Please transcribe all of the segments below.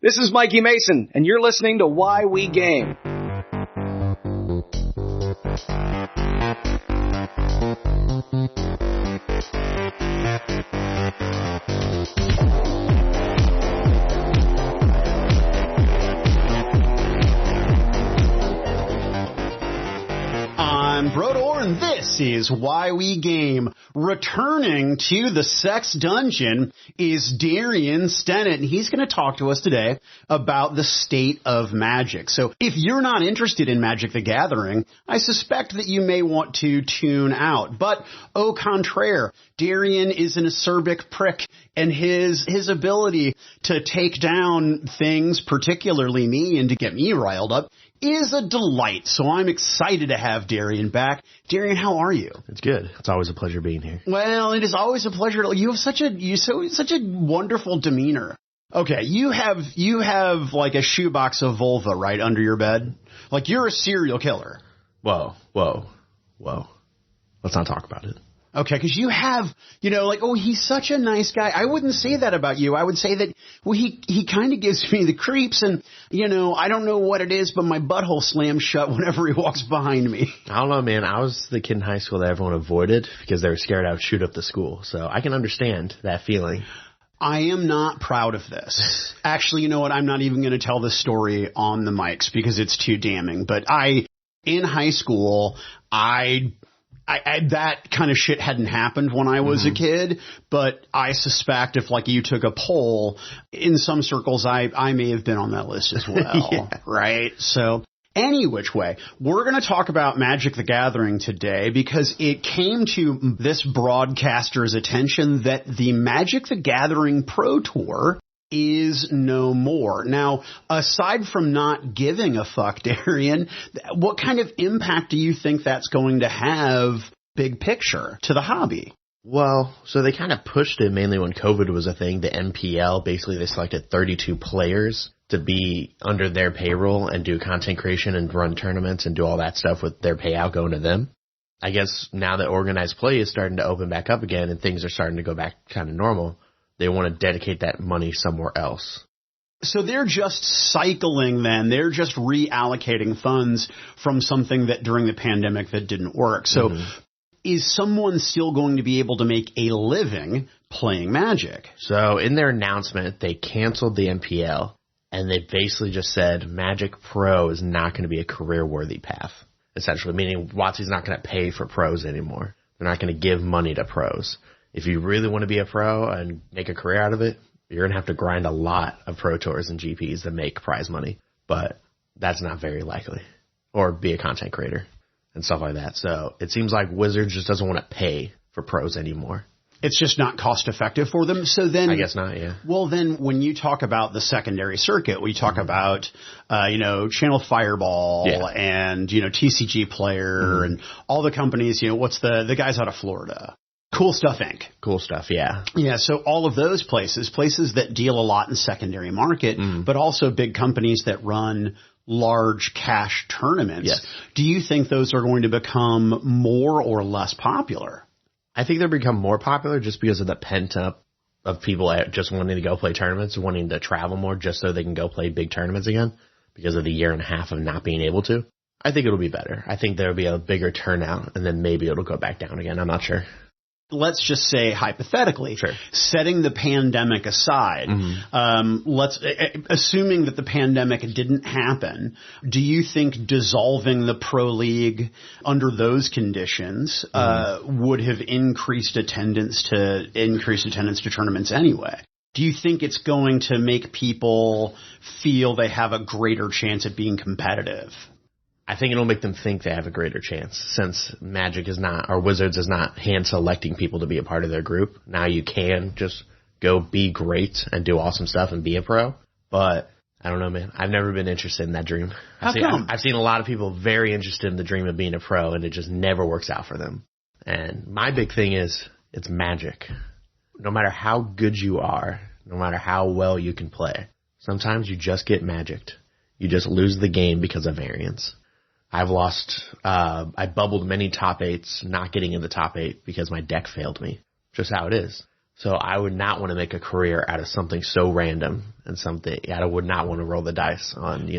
This is Mikey Mason, and you're listening to Why We Game. I'm Brodor, and this is Why We Game. Returning to the sex dungeon is Derian Stennett, and he's going to talk to us today about the state of Magic. So if you're not interested in Magic the Gathering, I suspect that you may want to tune out. But au contraire, Derian is an acerbic prick, and his ability to take down things, particularly me, and to get me riled up, is a delight. So I'm excited to have Derian back. Derian, how are you? It's good. It's always a pleasure being here. Well, it is always a pleasure. You have such a wonderful demeanor. Okay, you have like a shoebox of vulva right under your bed. Like you're a serial killer. Whoa. Let's not talk about it. Okay, because you have, he's such a nice guy. I wouldn't say that about you. I would say that, he kind of gives me the creeps, and, I don't know what it is, but my butthole slams shut whenever he walks behind me. I don't know, man. I was the kid in high school that everyone avoided because they were scared I would shoot up the school. So I can understand that feeling. I am not proud of this. Actually, you know what? I'm not even going to tell this story on the mics because it's too damning. But in high school, that kind of shit hadn't happened when I was a kid, but I suspect if you took a poll in some circles, I may have been on that list as well. Yeah. Right. So any which way, we're going to talk about Magic the Gathering today because it came to this broadcaster's attention that the Magic the Gathering Pro Tour is no more. Now, aside from not giving a fuck, Derian, what kind of impact do you think that's going to have big picture to the hobby? Well, so they kind of pushed it mainly when COVID was a thing. The MPL, basically they selected 32 players to be under their payroll and do content creation and run tournaments and do all that stuff with their payout going to them. I guess now that organized play is starting to open back up again and things are starting to go back kind of normal, they want to dedicate that money somewhere else. So they're just cycling then. They're just reallocating funds from something that during the pandemic that didn't work. So is someone still going to be able to make a living playing Magic? So in their announcement, they canceled the MPL and they basically just said Magic Pro is not going to be a career-worthy path, essentially, meaning WotC's not going to pay for pros anymore. They're not going to give money to pros. If you really want to be a pro and make a career out of it, you're going to have to grind a lot of pro tours and GPs to make prize money. But that's not very likely. Or be a content creator and stuff like that. So it seems like Wizards just doesn't want to pay for pros anymore. It's just not cost effective for them. So then, I guess not, yeah. Well, then when you talk about the secondary circuit, we talk about, Channel Fireball and, TCG Player and all the companies, what's the guys out of Florida? Cool Stuff Inc. Cool stuff, yeah. Yeah, so all of those places that deal a lot in secondary market, but also big companies that run large cash tournaments. Yes. Do you think those are going to become more or less popular? I think they'll become more popular just because of the pent-up of people just wanting to go play tournaments, wanting to travel more just so they can go play big tournaments again because of the year and a half of not being able to. I think it'll be better. I think there'll be a bigger turnout, and then maybe it'll go back down again. I'm not sure. Let's just say hypothetically, setting the pandemic aside, assuming that the pandemic didn't happen, do you think dissolving the Pro League under those conditions would have increased attendance to tournaments anyway? Do you think it's going to make people feel they have a greater chance at being competitive? I think it'll make them think they have a greater chance since Magic is not, or Wizards is not hand selecting people to be a part of their group. Now you can just go be great and do awesome stuff and be a pro. But I don't know, man. I've never been interested in that dream. I've seen a lot of people very interested in the dream of being a pro and it just never works out for them. And my big thing is it's Magic. No matter how good you are, no matter how well you can play, sometimes you just get magicked. You just lose the game because of variance. I've lost, I bubbled many top eights, not getting in the top eight because my deck failed me. Just how it is. So I would not want to make a career out of something so random and something I would not want to roll the dice on,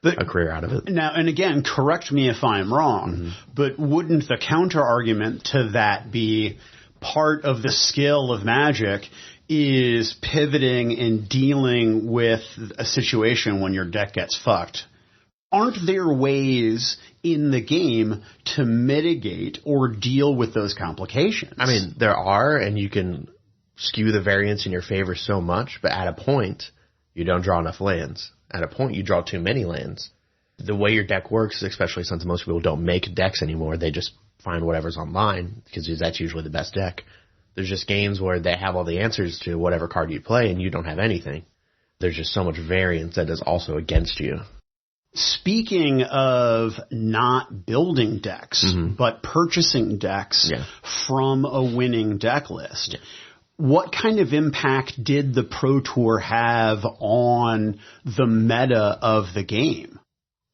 a career out of it. Now, and again, correct me if I'm wrong, but wouldn't the counter argument to that be part of the skill of Magic is pivoting and dealing with a situation when your deck gets fucked? Aren't there ways in the game to mitigate or deal with those complications? I mean, there are, and you can skew the variance in your favor so much, but at a point, you don't draw enough lands. At a point, you draw too many lands. The way your deck works, especially since most people don't make decks anymore, they just find whatever's online, because that's usually the best deck. There's just games where they have all the answers to whatever card you play, and you don't have anything. There's just so much variance that is also against you. Speaking of not building decks, but purchasing decks from a winning deck list, what kind of impact did the Pro Tour have on the meta of the game?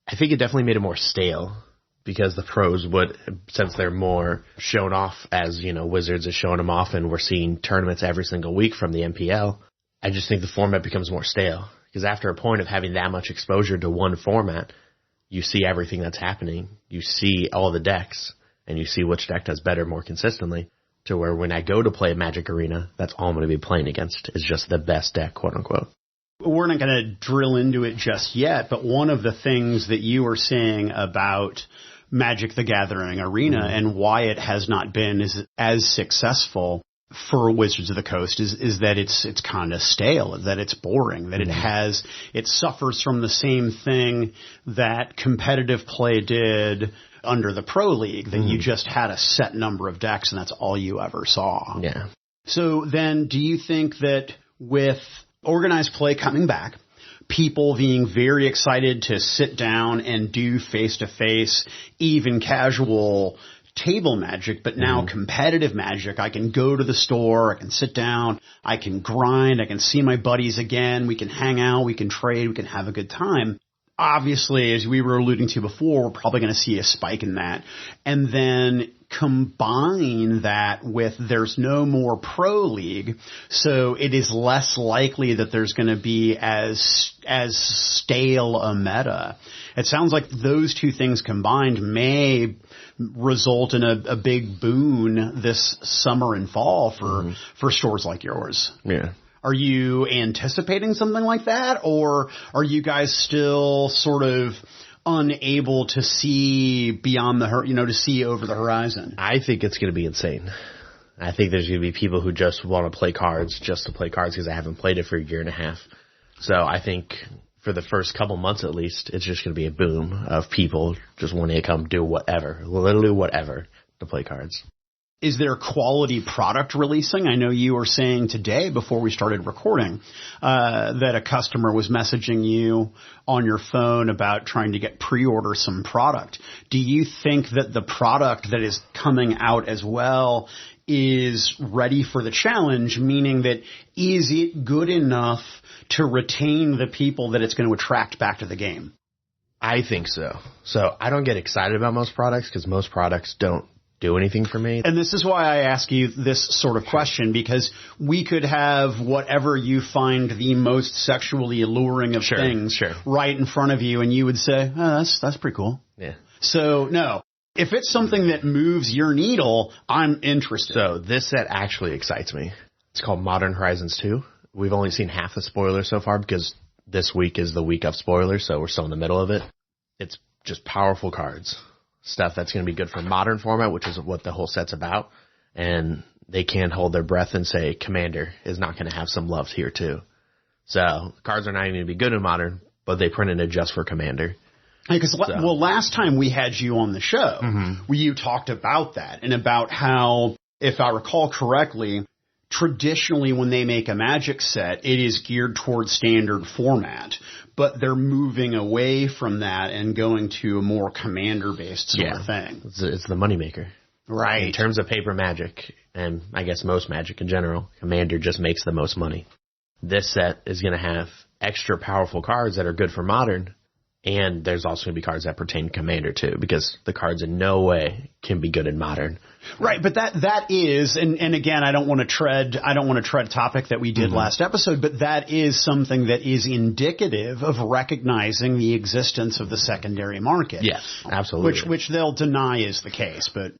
I think it definitely made it more stale because the pros would, since they're more shown off as, Wizards is showing them off and we're seeing tournaments every single week from the MPL, I just think the format becomes more stale. Because after a point of having that much exposure to one format, you see everything that's happening. You see all the decks, and you see which deck does better more consistently, to where when I go to play Magic Arena, that's all I'm going to be playing against is just the best deck, quote unquote. We're not going to drill into it just yet, but one of the things that you were saying about Magic the Gathering Arena and why it has not been as successful for Wizards of the Coast is that it's kind of stale, that it's boring, that it suffers from the same thing that competitive play did under the Pro League, that you just had a set number of decks and that's all you ever saw. Yeah. So then do you think that with organized play coming back, people being very excited to sit down and do face-to-face, even casual table Magic, but now competitive Magic, I can go to the store, I can sit down, I can grind, I can see my buddies again, we can hang out, we can trade, we can have a good time. Obviously, as we were alluding to before, we're probably going to see a spike in that. And then combine that with there's no more Pro League, so it is less likely that there's going to be as stale a meta. It sounds like those two things combined may result in a big boon this summer and fall for stores like yours. Yeah. Are you anticipating something like that, or are you guys still sort of unable to see beyond to see over the horizon? I think it's going to be insane. I think there's going to be people who just want to play cards just to play cards because I haven't played it for a year and a half. So I think for the first couple months at least, it's just going to be a boom of people just wanting to come do whatever, literally whatever, to play cards. Is there quality product releasing? I know you were saying today before we started recording that a customer was messaging you on your phone about trying to get pre-order some product. Do you think that the product that is coming out as well is ready for the challenge, meaning that is it good enough to retain the people that it's going to attract back to the game? I think so. So I don't get excited about most products because most products don't do anything for me. And this is why I ask you this sort of question, because we could have whatever you find the most sexually alluring of things right in front of you, and you would say, oh, that's pretty cool. Yeah. So, no. If it's something that moves your needle, I'm interested. So this set actually excites me. It's called Modern Horizons 2. We've only seen half the spoilers so far because this week is the week of spoilers, so we're still in the middle of it. It's just powerful cards. Stuff that's going to be good for modern format, which is what the whole set's about. And they can't hold their breath and say Commander is not going to have some love here too. So cards are not even going to be good in modern, but they printed it just for Commander. Because, last time we had you on the show, you talked about that and about how, if I recall correctly, traditionally when they make a Magic set, it is geared towards standard format, but they're moving away from that and going to a more Commander-based sort of thing. It's the moneymaker. Right. In terms of paper Magic, and I guess most Magic in general, Commander just makes the most money. This set is going to have extra powerful cards that are good for modern, And there's also going to be cards that pertain to Commander too, because the cards in no way can be good in Modern. Right, but that is, and again, I don't want to tread a topic that we did last episode, but that is something that is indicative of recognizing the existence of the secondary market. Yes, absolutely. Which they'll deny is the case, but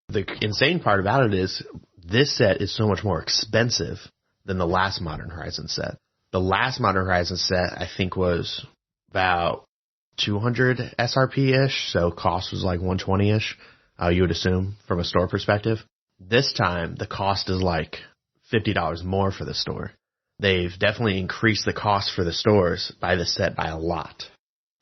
the insane part about it is this set is so much more expensive than the last Modern Horizons set. The last Modern Horizons set, I think, was about 200 SRP-ish, so cost was like 120-ish, you would assume, from a store perspective. This time, the cost is like $50 more for the store. They've definitely increased the cost for the stores by the set by a lot.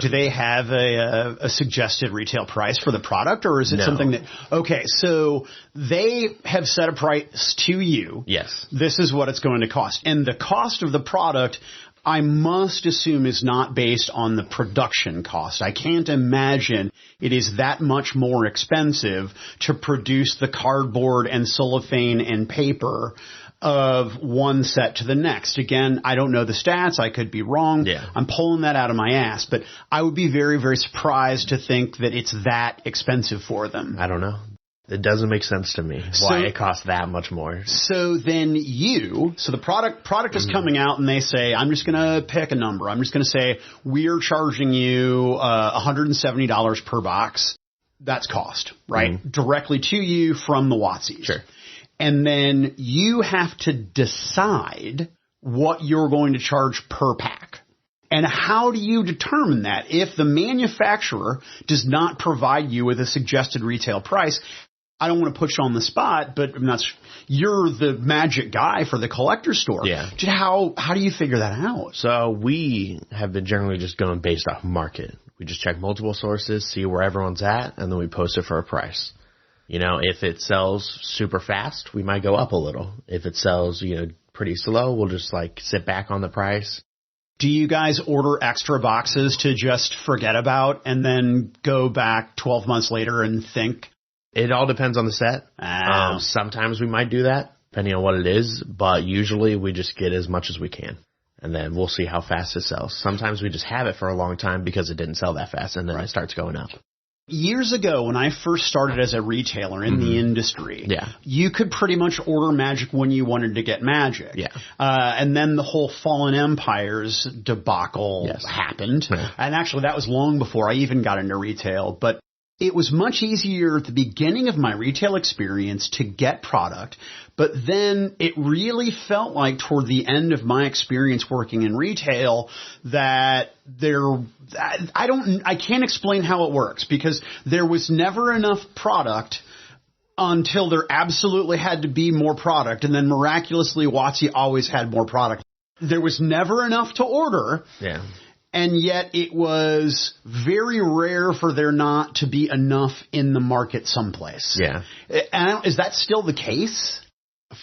Do they have a suggested retail price for the product, or is it something that... Okay, so they have set a price to you. Yes. This is what it's going to cost. And the cost of the product, I must assume, is not based on the production cost. I can't imagine it is that much more expensive to produce the cardboard and cellophane and paper of one set to the next. Again, I don't know the stats. I could be wrong. Yeah. I'm pulling that out of my ass, but I would be very, very surprised to think that it's that expensive for them. I don't know. It doesn't make sense to me why it costs that much more. So then so the product is coming out and they say, I'm just going to pick a number. I'm just going to say, we're charging you $170 per box. That's cost, right? Directly to you from the Watsies. Sure. And then you have to decide what you're going to charge per pack. And how do you determine that? If the manufacturer does not provide you with a suggested retail price, I don't want to put you on the spot, but you're the magic guy for the collector store. Yeah. How do you figure that out? So we have been generally just going based off market. We just check multiple sources, see where everyone's at, and then we post it for a price. You know, if it sells super fast, we might go up a little. If it sells, pretty slow, we'll just sit back on the price. Do you guys order extra boxes to just forget about and then go back 12 months later and think? It all depends on the set. Sometimes we might do that, depending on what it is, but usually we just get as much as we can. And then we'll see how fast it sells. Sometimes we just have it for a long time because it didn't sell that fast, and then it starts going up. Years ago, when I first started as a retailer in the industry, you could pretty much order Magic when you wanted to get Magic. Yeah. And then the whole Fallen Empires debacle happened. Yeah. And actually, that was long before I even got into retail. But it was much easier at the beginning of my retail experience to get product. But then it really felt like toward the end of my experience working in retail that I can't explain how it works, because there was never enough product until there absolutely had to be more product. And then miraculously, WotC always had more product. There was never enough to order. Yeah. And yet it was very rare for there not to be enough in the market someplace. Yeah. And is that still the case?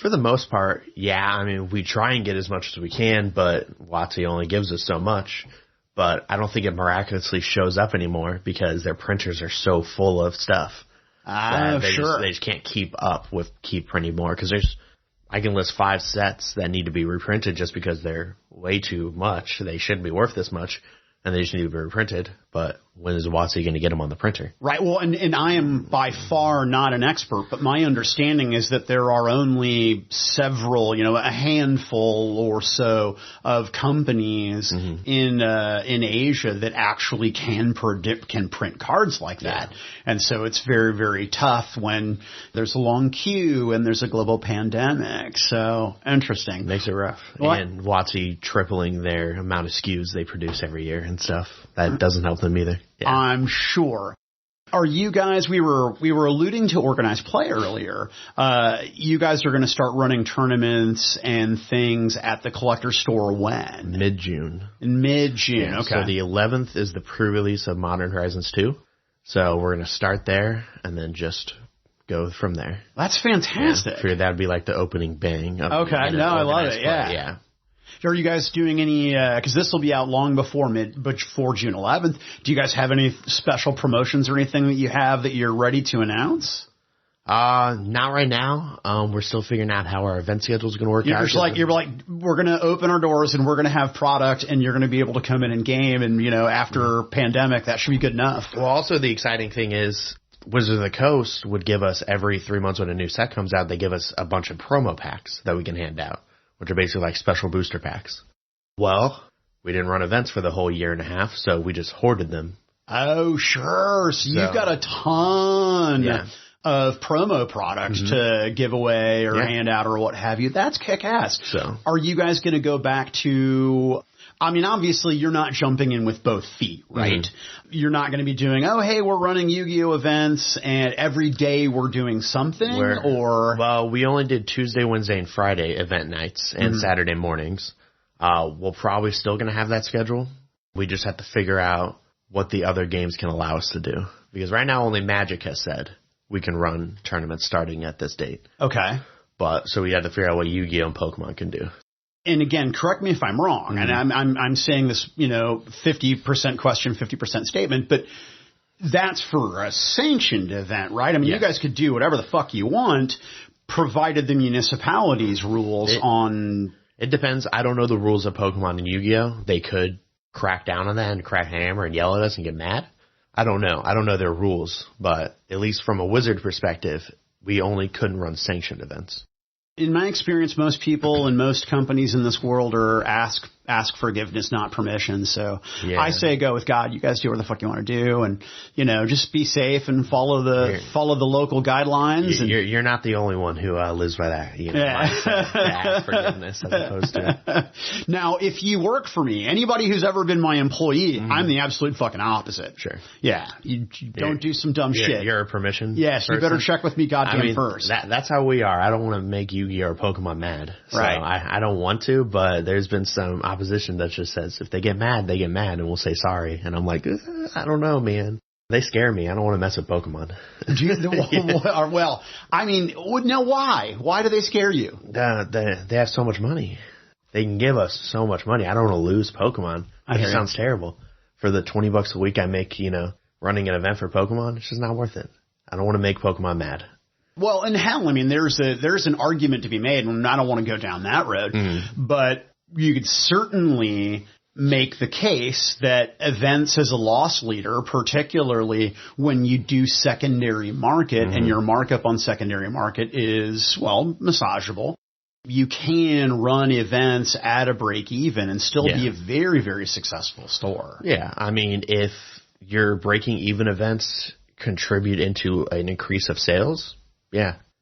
For the most part, yeah. I mean, we try and get as much as we can, but WotC only gives us so much. But I don't think it miraculously shows up anymore because their printers are so full of stuff. They just can't keep printing more, because I can list 5 sets that need to be reprinted just because they're way too much. They shouldn't be worth this much, and they just need to be reprinted. But when is WotC going to get them on the printer? Right. Well, and I am by far not an expert, but my understanding is that there are only several, a handful or so of companies in Asia that actually can print cards like that. And so it's very, very tough when there's a long queue and there's a global pandemic. So interesting. Makes it rough. What? And WotC tripling their amount of SKUs they produce every year and stuff. That doesn't help them either. Yeah. I'm sure. Are you guys, we were alluding to organized play earlier. You guys are going to start running tournaments and things at the collector store when? Mid-June. In mid-June, yeah, okay. So the 11th is the pre-release of Modern Horizons 2. So we're going to start there and then just go from there. That's fantastic. Yeah, I figured that would be like the opening bang. Of, I love it, yeah. Are you guys doing any, because this will be out long before June 11th, do you guys have any special promotions or anything that you have that you're ready to announce? Not right now. We're still figuring out how our event schedule is going to work out. You're like, we're going to open our doors and we're going to have product and you're going to be able to come in and game. And, after pandemic, that should be good enough. Well, also the exciting thing is Wizards of the Coast would give us every 3 months when a new set comes out, they give us a bunch of promo packs that we can hand out, which are basically like special booster packs. Well, we didn't run events for the whole year and a half, so we just hoarded them. Oh, sure. So you've got a ton of promo product to give away or hand out or what have you. That's kick-ass. So, are you guys going to go back to... I mean, obviously, you're not jumping in with both feet, right? You're not going to be doing, oh, hey, we're running Yu-Gi-Oh! Events, and every day we're doing something, Well, we only did Tuesday, Wednesday, and Friday event nights and Saturday mornings. We're probably still going to have that schedule. We just have to figure out what the other games can allow us to do. Because right now, only Magic has said we can run tournaments starting at this date. Okay. So we have to figure out what Yu-Gi-Oh! And Pokemon can do. And again, correct me if I'm wrong, and I'm saying this, 50% question, 50% statement, but that's for a sanctioned event, right? I mean, you guys could do whatever the fuck you want, provided the municipality's rules on... It depends. I don't know the rules of Pokemon and Yu-Gi-Oh! They could crack down on that and crack hammer and yell at us and get mad. I don't know. I don't know their rules, but at least from a Wizard perspective, we only couldn't run sanctioned events. In my experience, most people and most companies in this world are ask forgiveness, not permission. So I say go with God. You guys do what the fuck you want to do, and just be safe and follow the local guidelines. You're not the only one who lives by that. Mindset, to ask forgiveness as opposed to. Now, if you work for me, anybody who's ever been my employee, I'm the absolute fucking opposite. Sure. Yeah, you don't do some dumb shit. You're a permission. Yes, person. You better check with me, goddamn first. That's how we are. I don't want to make Yu-Gi-Oh! Or Pokemon mad. So right. I don't want to, but there's been some opposition that just says if they get mad, they get mad, and we'll say sorry. And I'm like, I don't know, man. They scare me. I don't want to mess with Pokemon. Well, I mean, now why? Why do they scare you? They have so much money. They can give us so much money. I don't want to lose Pokemon. It sounds terrible. For the $20 a week I make, running an event for Pokemon, it's just not worth it. I don't want to make Pokemon mad. Well, and hell, I mean, there's an argument to be made, and I don't want to go down that road, but you could certainly make the case that events as a loss leader, particularly when you do secondary market and your markup on secondary market is, massageable. You can run events at a break even and still be a very, very successful store. Yeah. I mean, if your breaking even events contribute into an increase of sales,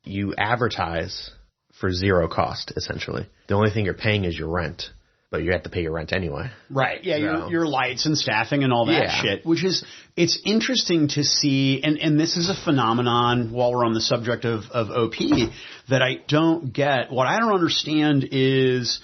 you advertise for zero cost, essentially. The only thing you're paying is your rent, but you have to pay your rent anyway. Right. Yeah, your lights and staffing and all that shit, which is, it's interesting to see, and this is a phenomenon while we're on the subject of OP that I don't get. What I don't understand is,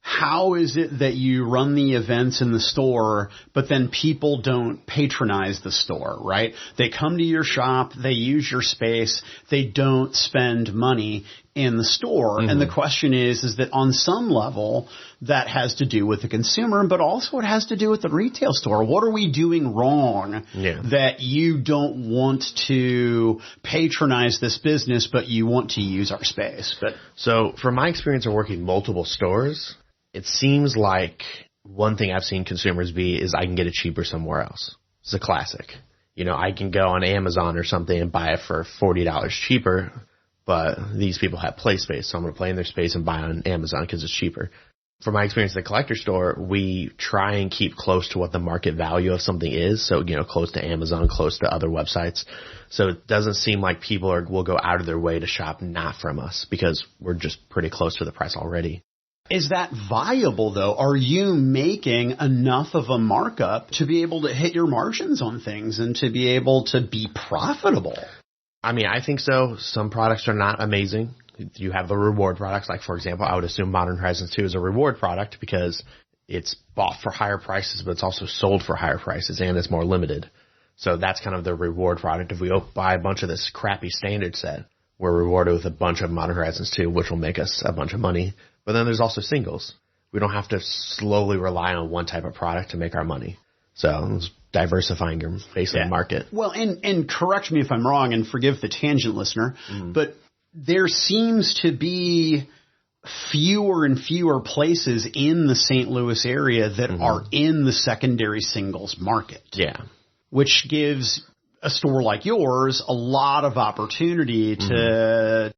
how is it that you run the events in the store, but then people don't patronize the store, right? They come to your shop, they use your space, they don't spend money in the store. And the question is that on some level, that has to do with the consumer, but also it has to do with the retail store. What are we doing wrong that you don't want to patronize this business, but you want to use our space? So from my experience of working multiple stores, it seems like one thing I've seen consumers be is I can get it cheaper somewhere else. It's a classic. I can go on Amazon or something and buy it for $40 cheaper, but these people have play space, so I'm going to play in their space and buy on Amazon because it's cheaper. From my experience at the collector store, we try and keep close to what the market value of something is. So, close to Amazon, close to other websites. So it doesn't seem like people will go out of their way to shop not from us because we're just pretty close to the price already. Is that viable, though? Are you making enough of a markup to be able to hit your margins on things and to be able to be profitable? I mean, I think so. Some products are not amazing. You have the reward products. Like, for example, I would assume Modern Horizons 2 is a reward product because it's bought for higher prices, but it's also sold for higher prices and it's more limited. So that's kind of the reward product. If we buy a bunch of this crappy standard set, we're rewarded with a bunch of Modern Horizons 2, which will make us a bunch of money. But then there's also singles. We don't have to slowly rely on one type of product to make our money. So it's diversifying your base of the market. Well, and correct me if I'm wrong, and forgive the tangent, listener, but there seems to be fewer and fewer places in the St. Louis area that are in the secondary singles market. Yeah. Which gives a store like yours a lot of opportunity to,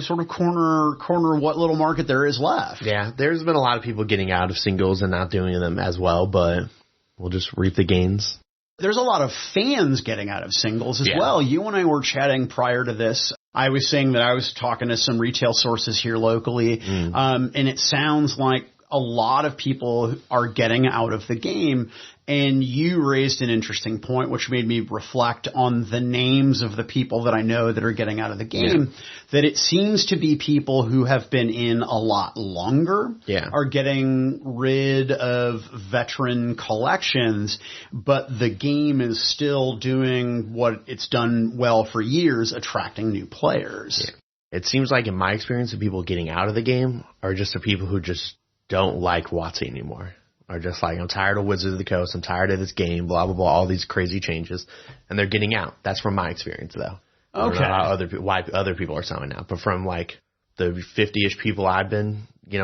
sort of corner what little market there is left. Yeah, there's been a lot of people getting out of singles and not doing them as well, but we'll just reap the gains. There's a lot of fans getting out of singles as well. You and I were chatting prior to this. I was saying that I was talking to some retail sources here locally, and it sounds like a lot of people are getting out of the game. And you raised an interesting point, which made me reflect on the names of the people that I know that are getting out of the game, that it seems to be people who have been in a lot longer are getting rid of veteran collections, but the game is still doing what it's done well for years, attracting new players. Yeah. It seems like in my experience, the people getting out of the game are just the people who just don't like WotC anymore. Are just like, I'm tired of Wizards of the Coast. I'm tired of this game, blah, blah, blah, all these crazy changes. And they're getting out. That's from my experience, though. Okay. I don't know why other people are selling out. But from like the 50-ish people I've been,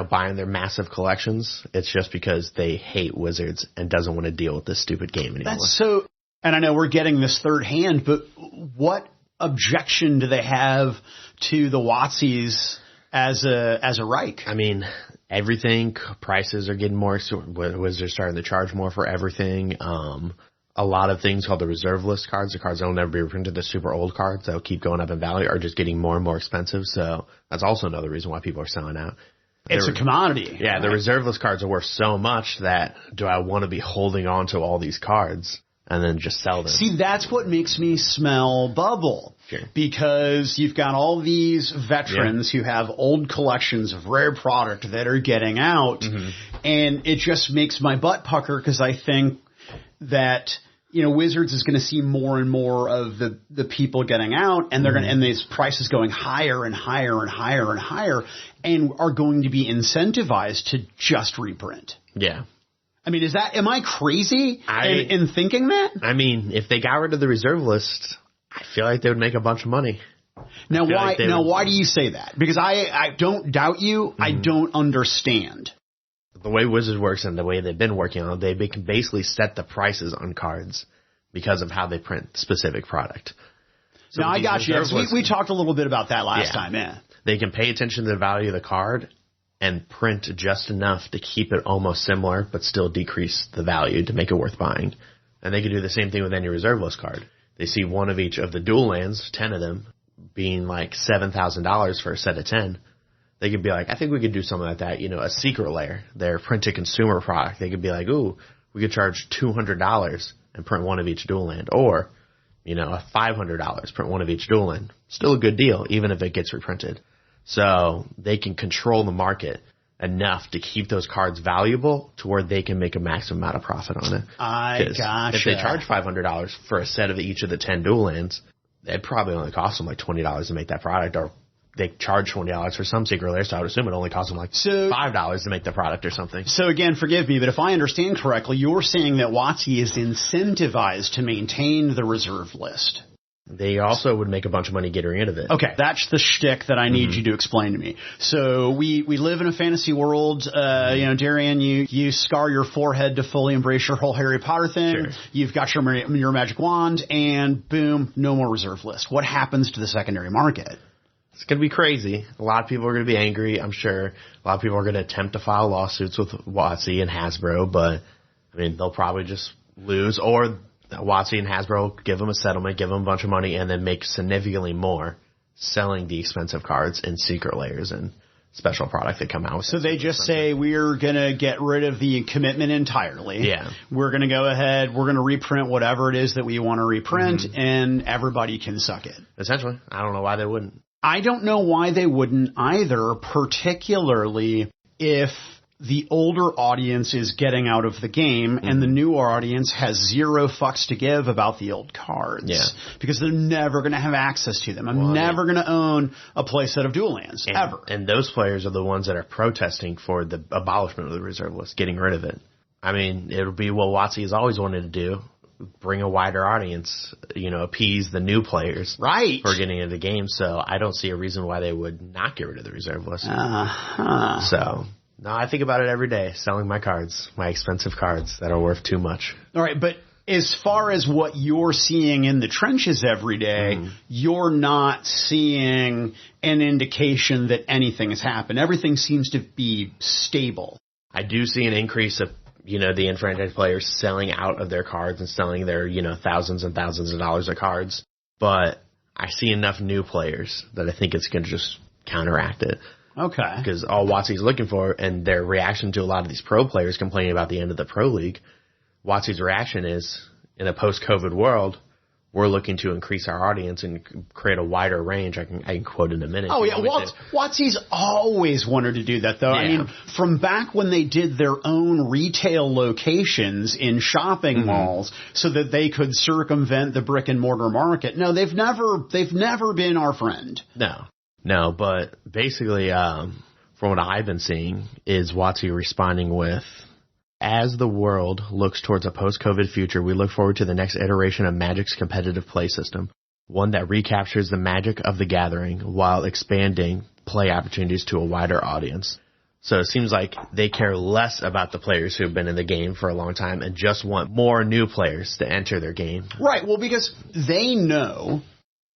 buying their massive collections, it's just because they hate Wizards and doesn't want to deal with this stupid game anymore. That's so, and I know we're getting this third hand, but what objection do they have to the WotCs as a Reich? I mean, everything, prices are getting more, Wizards are starting to charge more for everything. A lot of things called the reserve list cards, the cards that will never be reprinted, the super old cards that will keep going up in value, are just getting more and more expensive. So that's also another reason why people are selling out. It's a commodity. Yeah, right? The reserve list cards are worth so much that do I want to be holding on to all these cards and then just sell them? See, that's what makes me smell bubble. Sure. Because you've got all these veterans who have old collections of rare product that are getting out, and it just makes my butt pucker because I think that Wizards is going to see more and more of the people getting out, and they're going and these prices going higher and higher and higher and higher, and are going to be incentivized to just reprint. Yeah. I mean, am I crazy in thinking that? I mean, if they got rid of the reserve list, I feel like they would make a bunch of money. Now, why do you say that? Because I don't doubt you. I don't understand. The way Wizards works and the way they've been working on it, they can basically set the prices on cards because of how they print specific product. So now, I got you. We talked a little bit about that last time, They can pay attention to the value of the card and print just enough to keep it almost similar but still decrease the value to make it worth buying. And they can do the same thing with any reserve list card. They see one of each of the dual lands, 10 of them, being like $7,000 for a set of 10. They could be like, I think we could do something like that. A secret layer, their printed consumer product. They could be like, ooh, we could charge $200 and print one of each dual land. Or, a $500, print one of each dual land. Still a good deal, even if it gets reprinted. So they can control the market enough to keep those cards valuable to where they can make a maximum amount of profit on it. I gotcha. If they charge $500 for a set of each of the 10 dual lands, it'd probably only cost them like $20 to make that product, or they charge $20 for some secret layers, so I would assume it only costs them like $5 to make the product or something. So again, forgive me, but if I understand correctly, you're saying that WotC is incentivized to maintain the reserve list. They also would make a bunch of money getting rid of it. Okay, that's the shtick that I need you to explain to me. So we live in a fantasy world. Derian, you scar your forehead to fully embrace your whole Harry Potter thing. Sure. You've got your magic wand, and boom, no more reserve list. What happens to the secondary market? It's going to be crazy. A lot of people are going to be angry, I'm sure. A lot of people are going to attempt to file lawsuits with WotC and Hasbro, but, they'll probably just lose. Or WotC and Hasbro give them a settlement, give them a bunch of money, and then make significantly more selling the expensive cards in secret layers and special product that come out with. So they just say, we're going to get rid of the commitment entirely. Yeah. We're going to go ahead, we're going to reprint whatever it is that we want to reprint, and everybody can suck it. Essentially. I don't know why they wouldn't. I don't know why they wouldn't either, particularly if the older audience is getting out of the game and the newer audience has zero fucks to give about the old cards. Yeah. Because they're never going to have access to them. I'm never going to own a playset of dual lands, ever. And those players are the ones that are protesting for the abolishment of the reserve list, getting rid of it. I mean, it'll be what WotC has always wanted to do. Bring a wider audience, appease the new players. Right. For getting into the game. So I don't see a reason why they would not get rid of the reserve list. Uh-huh. So, no, I think about it every day, selling my cards, my expensive cards that are worth too much. All right, but as far as what you're seeing in the trenches every day, you're not seeing an indication that anything has happened. Everything seems to be stable. I do see an increase of the enfranchised players selling out of their cards and selling their, thousands and thousands of dollars of cards. But I see enough new players that I think it's going to just counteract it. Okay. Because all WotC's looking for, and their reaction to a lot of these pro players complaining about the end of the pro league, WotC's reaction is, in a post-COVID world, we're looking to increase our audience and create a wider range. I can quote in a minute. Oh, yeah. WotC's always wanted to do that, though. Yeah. I mean, from back when they did their own retail locations in shopping malls so that they could circumvent the brick-and-mortar market. No, they've never been our friend. No, but basically, from what I've been seeing, is WotC responding with, as the world looks towards a post-COVID future, we look forward to the next iteration of Magic's competitive play system, one that recaptures the magic of the gathering while expanding play opportunities to a wider audience. So it seems like they care less about the players who have been in the game for a long time and just want more new players to enter their game. Right. Well, because they know,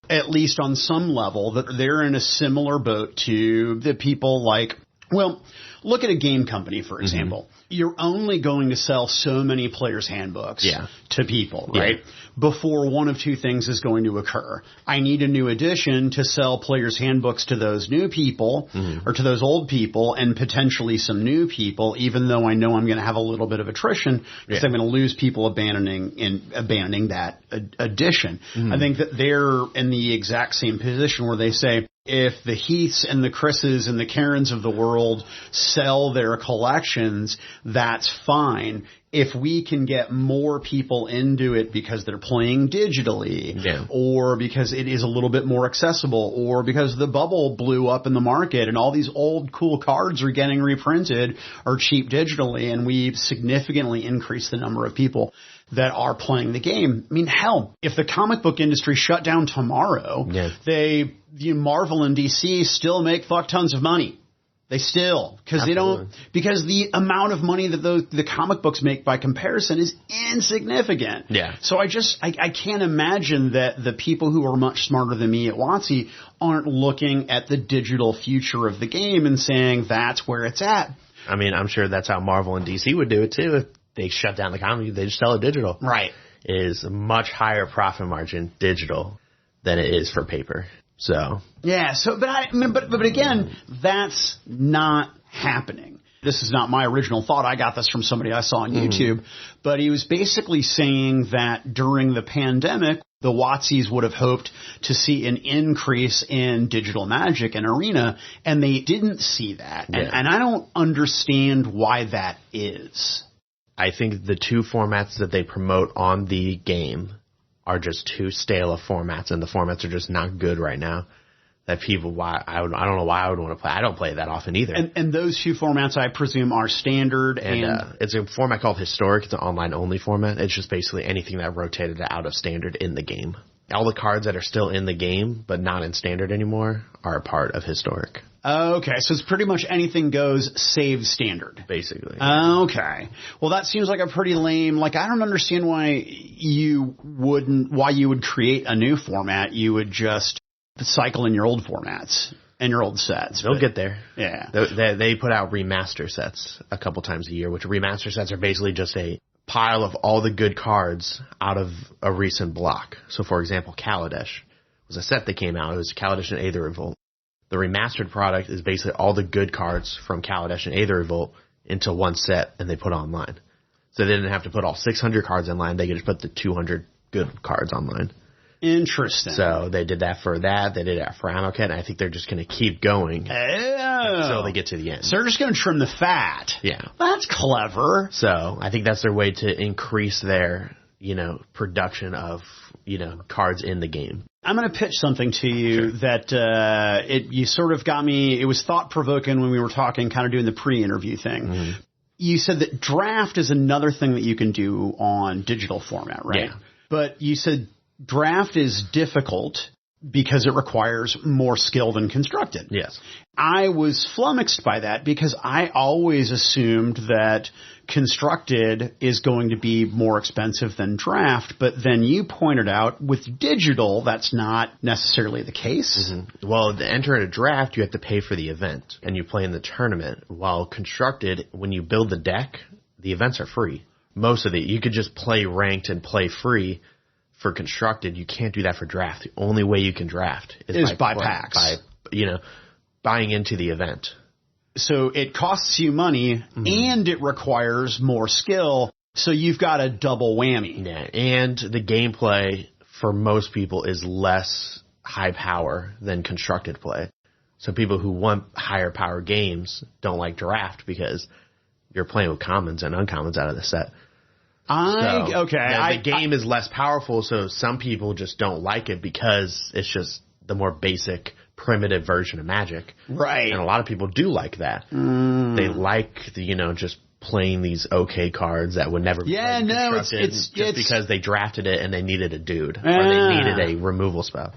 at least on some level, that they're in a similar boat to the people like, well, look at a game company, for example. You're only going to sell so many players' handbooks to people, right? Yeah. Before one of two things is going to occur. I need a new edition to sell players' handbooks to those new people or to those old people and potentially some new people, even though I know I'm going to have a little bit of attrition because I'm going to lose people abandoning that edition. I think that they're in the exact same position where they say, if the Heaths and the Chris's and the Karens of the world sell their collections, that's fine. If we can get more people into it because they're playing digitally or because it is a little bit more accessible or because the bubble blew up in the market and all these old cool cards are getting reprinted or cheap digitally and we significantly increase the number of people that are playing the game. I mean, hell, if the comic book industry shut down tomorrow, Marvel and DC still make fuck tons of money. They still, because the amount of money that the comic books make by comparison is insignificant. Yeah. So I can't imagine that the people who are much smarter than me at WotC aren't looking at the digital future of the game and saying that's where it's at. I mean, I'm sure that's how Marvel and DC would do it too. If they shut down the comic, they just sell it digital. Right. It is a much higher profit margin digital than it is for paper. So yeah, but again, that's not happening. This is not my original thought. I got this from somebody I saw on YouTube, but he was basically saying that during the pandemic, the WotCs would have hoped to see an increase in digital Magic and Arena, and they didn't see that. Yeah. And I don't understand why that is. I think the two formats that they promote on the game are just too stale of formats, and the formats are just not good right now. That people, I don't know why I would want to play. I don't play that often either. And those two formats, I presume, are standard. And it's a format called Historic. It's an online-only format. It's just basically anything that rotated out of standard in the game. All the cards that are still in the game but not in standard anymore are a part of Historic. Okay, so it's pretty much anything goes save standard. Basically. Okay. Well, that seems like a pretty lame, I don't understand why you would create a new format. You would just cycle in your old formats and your old sets. They'll get there. Yeah. They put out remaster sets a couple times a year, which remaster sets are basically just a pile of all the good cards out of a recent block. So, for example, Kaladesh was a set that came out. It was Kaladesh and Aether Revolt. The remastered product is basically all the good cards from Kaladesh and Aether Revolt into one set, and they put online. So they didn't have to put all 600 cards online. They could just put the 200 good cards online. Interesting. So they did that for that. They did that for Amoket, and I think they're just going to keep going until they get to the end. So they're just going to trim the fat. Yeah. That's clever. So I think that's their way to increase their, production of, cards in the game. I'm going to pitch something to you that you sort of got me. It was thought-provoking when we were talking, kind of doing the pre-interview thing. you said that draft is another thing that you can do on digital format, right? Yeah. But you said draft is difficult because it requires more skill than constructed. Yes. I was flummoxed by that because I always assumed that constructed is going to be more expensive than draft, but then you pointed out with digital that's not necessarily the case. Mm-hmm. Well, to enter in a draft, you have to pay for the event, and you play in the tournament. While constructed, when you build the deck, the events are free. Most of it, you could just play ranked and play free. For constructed, you can't do that for draft. The only way you can draft is by packs. By, buying into the event. So it costs you money and it requires more skill. So you've got a double whammy. Yeah, and the gameplay for most people is less high power than constructed play. So people who want higher power games don't like draft because you're playing with commons and uncommons out of the set. The game is less powerful, so some people just don't like it because it's just the more basic, primitive version of Magic. Right. And a lot of people do like that. They like just playing these okay cards that would never be constructed it's because they drafted it and they needed a dude or they needed a removal spell.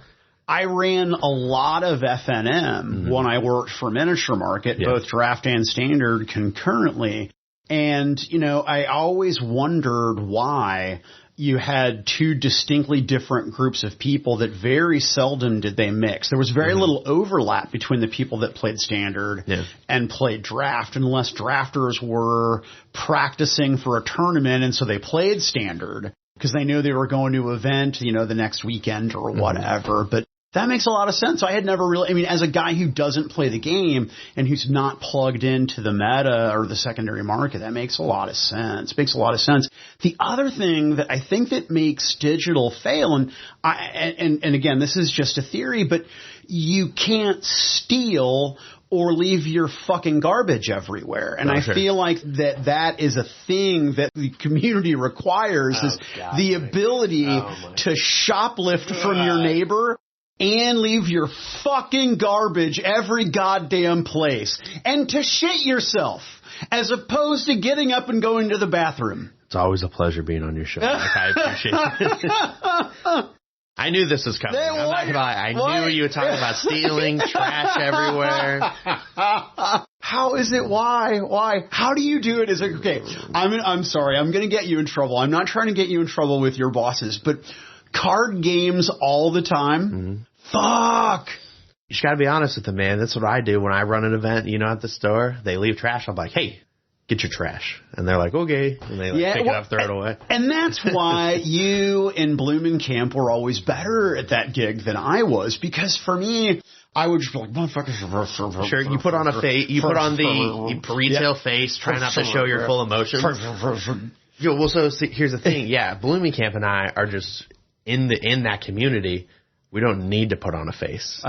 I ran a lot of FNM when I worked for Miniature Market, both draft and standard concurrently. And, I always wondered why you had two distinctly different groups of people that very seldom did they mix. There was very little overlap between the people that played standard and played draft, unless drafters were practicing for a tournament and so they played standard because they knew they were going to an event, the next weekend or whatever. But that makes a lot of sense. I had never really, as a guy who doesn't play the game and who's not plugged into the meta or the secondary market, that makes a lot of sense. The other thing that I think that makes digital fail, and again, this is just a theory, but you can't steal or leave your fucking garbage everywhere. And I feel like that is a thing that the community requires the ability to shoplift from your neighbor and leave your fucking garbage every goddamn place. And to shit yourself, as opposed to getting up and going to the bathroom. It's always a pleasure being on your show, Mike. I appreciate it. I knew this was coming. I'm not gonna lie. I knew you were talking about stealing, trash everywhere. How is it? Why? How do you do it? Okay, I'm sorry. I'm going to get you in trouble. I'm not trying to get you in trouble with your bosses, but card games all the time? Fuck! You just gotta be honest with them, man. That's what I do when I run an event, at the store. They leave trash. I'm like, hey, get your trash. And they're like, okay. And they pick it up, throw it away. And that's why you and Blumenkamp were always better at that gig than I was. Because for me, I would just be like, motherfuckers. Sure, you put on a face, you put on the retail face, try not to show your full emotions. So here's the thing. Yeah, Blumenkamp and I are just in that community. We don't need to put on a face.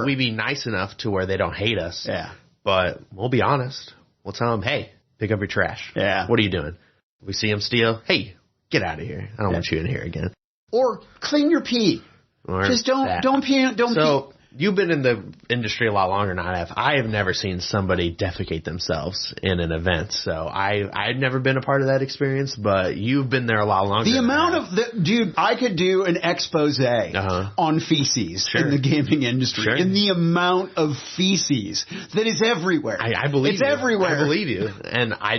We'd be nice enough to where they don't hate us. Yeah. But we'll be honest. We'll tell them, hey, pick up your trash. Yeah. What are you doing? We see them steal. Hey, get out of here. I don't want you in here again. Or clean your pee. Or just don't pee. So you've been in the industry a lot longer than I have. I have never seen somebody defecate themselves in an event. So I've never been a part of that experience, but you've been there a lot longer. The amount of dude, I could do an expose on feces in the gaming industry. And the amount of feces that is everywhere. I believe it's everywhere. I believe you. And I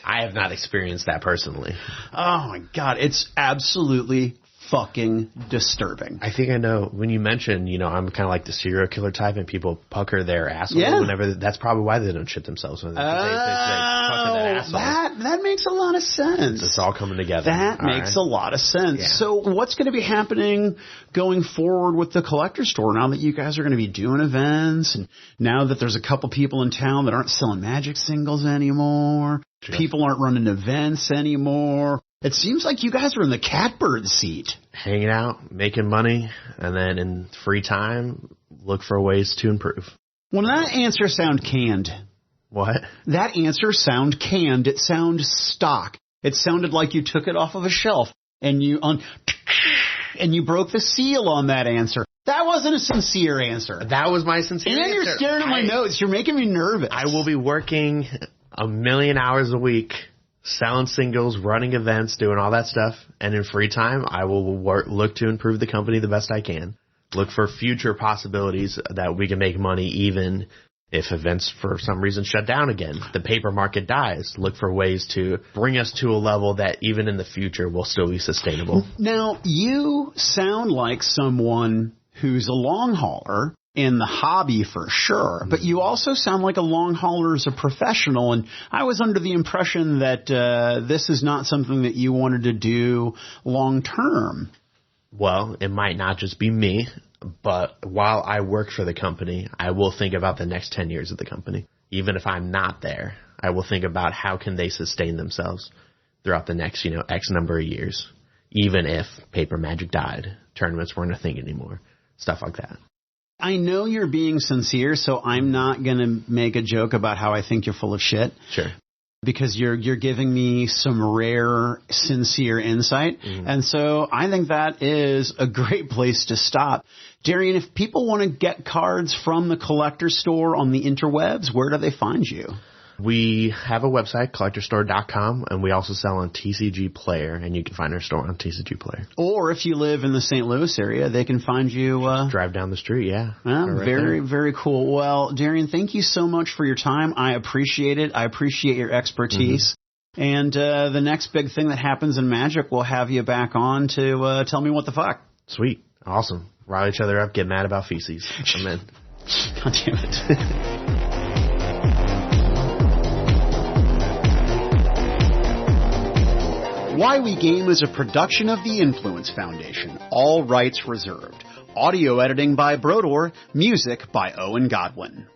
have not experienced that personally. Oh my God. It's absolutely fucking disturbing. I think I know when you mentioned, I'm kind of like the serial killer type and people pucker their asshole whenever. That's probably why they don't shit themselves when they pucker their asshole. That makes a lot of sense. It's all coming together. That makes a lot of sense. Yeah. So what's going to be happening going forward with the collector store now that you guys are going to be doing events and now that there's a couple people in town that aren't selling Magic singles anymore? Sure. People aren't running events anymore. It seems like you guys are in the catbird seat. Hanging out, making money, and then in free time, look for ways to improve. Well, that answer sound canned. What? That answer sound canned. It sound stock. It sounded like you took it off of a shelf and you broke the seal on that answer. That wasn't a sincere answer. That was my sincere answer. And you're staring at my notes. You're making me nervous. I will be working 1,000,000 hours a week selling singles, running events, doing all that stuff. And in free time, I will look to improve the company the best I can. Look for future possibilities that we can make money even if events for some reason shut down again. The paper market dies. Look for ways to bring us to a level that even in the future will still be sustainable. Now, you sound like someone who's a long hauler in the hobby for sure, but you also sound like a long hauler as a professional, and I was under the impression that this is not something that you wanted to do long term. Well, it might not just be me, but while I work for the company, I will think about the next 10 years of the company. Even if I'm not there, I will think about how can they sustain themselves throughout the next, X number of years, even if paper magic died, tournaments weren't a thing anymore, stuff like that. I know you're being sincere, so I'm not going to make a joke about how I think you're full of shit. Sure. Because you're giving me some rare, sincere insight. Mm-hmm. And so I think that is a great place to stop. Derian, if people want to get cards from the collector store on the interwebs, where do they find you? We have a website, collectorstore.com, and we also sell on TCG Player, and you can find our store on TCG Player. Or if you live in the St. Louis area, they can find you... drive down the street, yeah. Right very, very cool. Well, Derian, thank you so much for your time. I appreciate it. I appreciate your expertise. Mm-hmm. And the next big thing that happens in Magic, we'll have you back on to tell me what the fuck. Sweet. Awesome. Rile each other up, get mad about feces. I'm in. God damn it. Why We Game is a production of the Influence Foundation. All rights reserved. Audio editing by Brodor. Music by Owen Godwin.